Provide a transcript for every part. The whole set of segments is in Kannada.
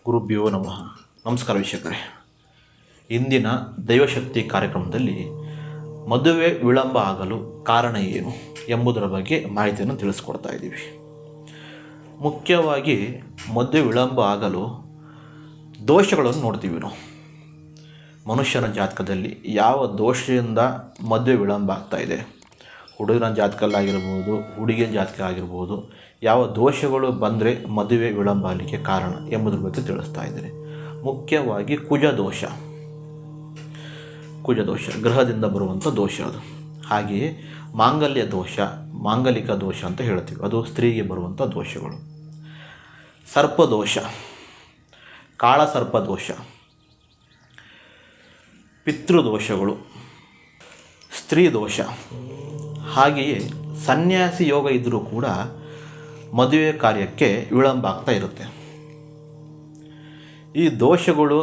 ಗುರುಭ್ಯೋ ನಮಃ. ನಮಸ್ಕಾರ ವೀಕ್ಷಕರೇ. ಇಂದಿನ ದೈವಶಕ್ತಿ ಕಾರ್ಯಕ್ರಮದಲ್ಲಿ ಮದುವೆ ವಿಳಂಬ ಆಗಲು ಕಾರಣ ಏನು ಎಂಬುದರ ಬಗ್ಗೆ ಮಾಹಿತಿಯನ್ನು ತಿಳಿಸ್ಕೊಡ್ತಾ ಇದ್ದೀವಿ. ಮುಖ್ಯವಾಗಿ ಮದುವೆ ವಿಳಂಬ ಆಗಲು ದೋಷಗಳನ್ನು ನೋಡ್ತೀವಿ ನಾವು. ಮನುಷ್ಯನ ಜಾತಕದಲ್ಲಿ ಯಾವ ದೋಷದಿಂದ ಮದುವೆ ವಿಳಂಬ ಆಗ್ತಾ ಇದೆ, ಹುಡುಗನ ಜಾತಕಲ್ಲಾಗಿರ್ಬೋದು, ಹುಡುಗಿನ ಜಾತಕ ಆಗಿರ್ಬೋದು, ಯಾವ ದೋಷಗಳು ಬಂದರೆ ಮದುವೆ ವಿಳಂಬ ಆಗಲಿಕ್ಕೆ ಕಾರಣ ಎಂಬುದ್ರ ಬಗ್ಗೆ ತಿಳಿಸ್ತಾ ಇದ್ದೀನಿ. ಮುಖ್ಯವಾಗಿ ಕುಜದೋಷ ಗ್ರಹದಿಂದ ಬರುವಂಥ ದೋಷ ಅದು. ಹಾಗೆಯೇ ಮಾಂಗಲ್ಯ ದೋಷ, ಮಾಂಗಲಿಕ ದೋಷ ಅಂತ ಹೇಳ್ತೀವಿ, ಅದು ಸ್ತ್ರೀಗೆ ಬರುವಂಥ ದೋಷಗಳು. ಸರ್ಪದೋಷ, ಕಾಳಸರ್ಪದೋಷ, ಪಿತೃದೋಷಗಳು, ಸ್ತ್ರೀ ದೋಷ. ಹಾಗೆಯೇ ಸನ್ಯಾಸಿ ಯೋಗ ಇದ್ದರೂ ಕೂಡ ಮದುವೆ ಕಾರ್ಯಕ್ಕೆ ವಿಳಂಬ ಆಗ್ತಾ ಇರುತ್ತೆ. ಈ ದೋಷಗಳು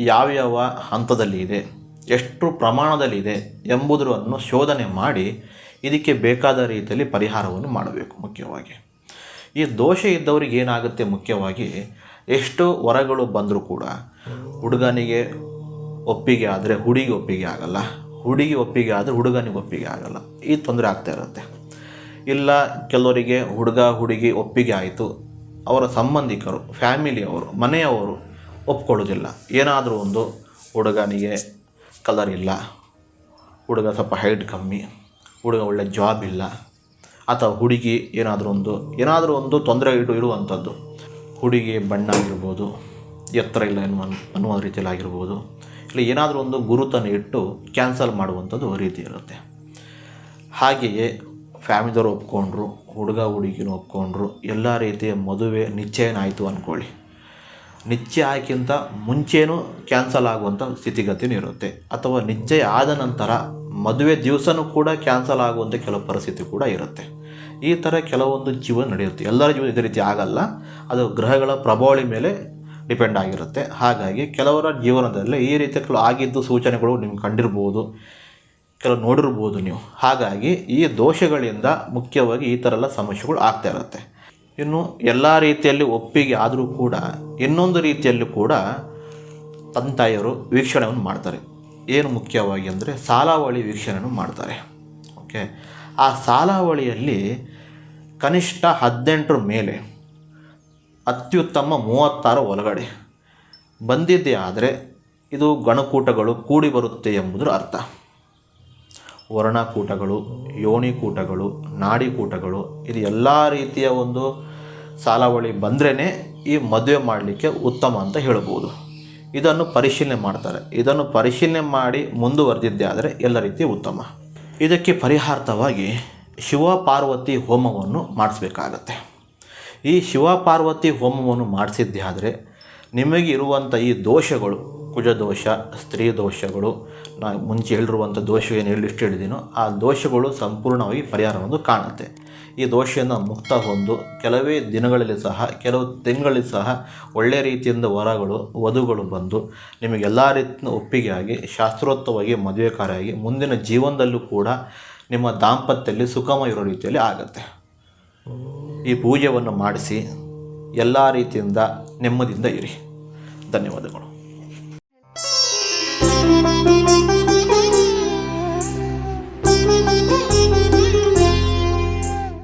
ಯಾವ್ಯಾವ ಹಂತದಲ್ಲಿ ಇದೆ, ಎಷ್ಟು ಪ್ರಮಾಣದಲ್ಲಿ ಇದೆ ಎಂಬುದನ್ನು ಶೋಧನೆ ಮಾಡಿ ಇದಕ್ಕೆ ಬೇಕಾದ ರೀತಿಯಲ್ಲಿ ಪರಿಹಾರವನ್ನು ಮಾಡಬೇಕು. ಮುಖ್ಯವಾಗಿ ಈ ದೋಷ ಇದ್ದವರಿಗೆ ಏನಾಗುತ್ತೆ, ಮುಖ್ಯವಾಗಿ ಎಷ್ಟು ವರಗಳು ಬಂದರೂ ಕೂಡ ಹುಡುಗನಿಗೆ ಒಪ್ಪಿಗೆ ಆದರೆ ಹುಡುಗಿ ಒಪ್ಪಿಗೆ ಆಗಲ್ಲ, ಹುಡುಗಿ ಒಪ್ಪಿಗೆ ಆದರೆ ಹುಡುಗನಿಗೆ ಒಪ್ಪಿಗೆ ಆಗಲ್ಲ. ಈ ತೊಂದರೆ ಆಗ್ತಾ ಇರುತ್ತೆ. ಇಲ್ಲ ಕೆಲವರಿಗೆ ಹುಡುಗ ಹುಡುಗಿ ಒಪ್ಪಿಗೆ ಆಯಿತು, ಅವರ ಸಂಬಂಧಿಕರು, ಫ್ಯಾಮಿಲಿಯವರು, ಮನೆಯವರು ಒಪ್ಕೊಳ್ಳೋದಿಲ್ಲ. ಏನಾದರೂ ಒಂದು ಹುಡುಗನಿಗೆ ಕಲರ್ ಇಲ್ಲ, ಹುಡುಗ ಸ್ವಲ್ಪ ಹೈಟ್ ಕಮ್ಮಿ, ಹುಡುಗ ಒಳ್ಳೆ ಜಾಬ್ ಇಲ್ಲ, ಅಥವಾ ಹುಡುಗಿ ಏನಾದರೂ ಒಂದು ತೊಂದರೆ ಇರುವಂಥದ್ದು, ಹುಡುಗಿ ಬಣ್ಣ ಆಗಿರ್ಬೋದು, ಎತ್ತರ ಇಲ್ಲ ಅನ್ನುವ ರೀತಿಯಲ್ಲಿ ಆಗಿರ್ಬೋದು, ಇಲ್ಲ ಏನಾದರೂ ಒಂದು ಗುರುತನ್ನು ಇಟ್ಟು ಕ್ಯಾನ್ಸಲ್ ಮಾಡುವಂಥದ್ದು ರೀತಿ ಇರುತ್ತೆ. ಹಾಗೆಯೇ ಫ್ಯಾಮಿಲಿಯವರು ಒಪ್ಕೊಂಡ್ರು, ಹುಡುಗ ಹುಡುಗಿನೂ ಒಪ್ಕೊಂಡ್ರು, ಎಲ್ಲ ರೀತಿಯ ಮದುವೆ ನಿಶ್ಚಯನ ಆಯಿತು ಅಂದ್ಕೊಳ್ಳಿ. ನಿಶ್ಚಯ ಆಯ್ಕಿಂತ ಮುಂಚೆನೂ ಕ್ಯಾನ್ಸಲ್ ಆಗುವಂಥ ಸ್ಥಿತಿಗತಿನೂ ಇರುತ್ತೆ. ಅಥವಾ ನಿಶ್ಚಯ ಆದ ನಂತರ ಮದುವೆ ದಿವಸನೂ ಕೂಡ ಕ್ಯಾನ್ಸಲ್ ಆಗುವಂಥ ಕೆಲವು ಪರಿಸ್ಥಿತಿ ಕೂಡ ಇರುತ್ತೆ. ಈ ಥರ ಕೆಲವೊಂದು ಜೀವನ ನಡೆಯುತ್ತೆ. ಎಲ್ಲರ ಜೀವನ ಇದೇ ರೀತಿ ಆಗಲ್ಲ, ಅದು ಗ್ರಹಗಳ ಪ್ರಭಾವಳಿ ಮೇಲೆ ಡಿಪೆಂಡ್ ಆಗಿರುತ್ತೆ. ಹಾಗಾಗಿ ಕೆಲವರ ಜೀವನದಲ್ಲಿ ಈ ರೀತಿಯ ಕೆಲವು ಆಗಿದ್ದು ಸೂಚನೆಗಳು ನಿಮ್ಗೆ ಕಂಡಿರ್ಬೋದು, ಕೆಲವು ನೋಡಿರ್ಬೋದು ನೀವು. ಹಾಗಾಗಿ ಈ ದೋಷಗಳಿಂದ ಮುಖ್ಯವಾಗಿ ಈ ಥರ ಎಲ್ಲ ಸಮಸ್ಯೆಗಳು ಆಗ್ತಾ ಇರುತ್ತೆ. ಇನ್ನು ಎಲ್ಲ ರೀತಿಯಲ್ಲಿ ಒಪ್ಪಿಗೆ ಆದರೂ ಕೂಡ ಇನ್ನೊಂದು ರೀತಿಯಲ್ಲೂ ಕೂಡ ತಂದೆ ತಾಯಿಯರು ವೀಕ್ಷಣೆಯನ್ನು ಮಾಡ್ತಾರೆ. ಏನು ಮುಖ್ಯವಾಗಿ ಅಂದರೆ ಸಾಲಾವಳಿ ವೀಕ್ಷಣೆಯನ್ನು ಮಾಡ್ತಾರೆ. ಓಕೆ, ಆ ಸಾಲಾವಳಿಯಲ್ಲಿ ಕನಿಷ್ಠ 18 ಮೇಲೆ, ಅತ್ಯುತ್ತಮ 36 ಒಳಗಡೆ ಬಂದಿದ್ದೇ ಆದರೆ ಇದು ಗಣಕೂಟಗಳು ಕೂಡಿ ಬರುತ್ತೆ ಎಂಬುದರ ಅರ್ಥ. ವರ್ಣಕೂಟಗಳು, ಯೋನಿಕೂಟಗಳು, ನಾಡಿಕೂಟಗಳು, ಇದು ಎಲ್ಲ ರೀತಿಯ ಒಂದು ಸಾಲಾವಳಿ ಬಂದ್ರೇ ಈ ಮದುವೆ ಮಾಡಲಿಕ್ಕೆ ಉತ್ತಮ ಅಂತ ಹೇಳ್ಬೋದು. ಇದನ್ನು ಪರಿಶೀಲನೆ ಮಾಡ್ತಾರೆ. ಇದನ್ನು ಪರಿಶೀಲನೆ ಮಾಡಿ ಮುಂದುವರೆದಿದ್ದೇ ಆದರೆ ಎಲ್ಲ ರೀತಿಯ ಉತ್ತಮ. ಇದಕ್ಕೆ ಪರಿಹಾರ್ಥವಾಗಿ ಶಿವಪಾರ್ವತಿ ಹೋಮವನ್ನು ಮಾಡಿಸ್ಬೇಕಾಗತ್ತೆ. ಈ ಶಿವಪಾರ್ವತಿ ಹೋಮವನ್ನು ಮಾಡಿಸಿದ್ದೇ ಆದರೆ ನಿಮಗೆ ಇರುವಂಥ ಈ ದೋಷಗಳು, ಕುಜದೋಷ, ಸ್ತ್ರೀ ದೋಷಗಳು, ನಾನು ಮುಂಚೆ ಹೇಳಿರುವಂಥ ದೋಷ ಏನು ಲಿಸ್ಟ್ ಹೇಳಿದ್ದೀನೋ ಆ ದೋಷಗಳು ಸಂಪೂರ್ಣವಾಗಿ ಪರಿಹಾರವನ್ನು ಕಾಣುತ್ತೆ. ಈ ದೋಷದಿಂದ ಮುಕ್ತ ಹೊಂದು ಕೆಲವೇ ದಿನಗಳಲ್ಲಿ ಸಹ, ಕೆಲವು ತಿಂಗಳಲ್ಲಿ ಸಹ ಒಳ್ಳೆಯ ರೀತಿಯಿಂದ ವರಗಳು, ವಧುಗಳು ಬಂದು ನಿಮಗೆಲ್ಲ ರೀತಿಯ ಒಪ್ಪಿಗೆಯಾಗಿ ಶಾಸ್ತ್ರೋಕ್ತವಾಗಿ ಮದುವೆ ಕಾರ್ಯಾಗಿ ಮುಂದಿನ ಜೀವನದಲ್ಲೂ ಕೂಡ ನಿಮ್ಮ ದಾಂಪತ್ಯದಲ್ಲಿ ಸುಖಮ ಇರೋ ರೀತಿಯಲ್ಲಿ ಆಗುತ್ತೆ. ಈ ಪೂಜೆಯನ್ನು ಮಾಡಿಸಿ ಎಲ್ಲ ರೀತಿಯಿಂದ ನೆಮ್ಮದಿಯಿಂದ ಇರಿ. ಧನ್ಯವಾದಗಳು.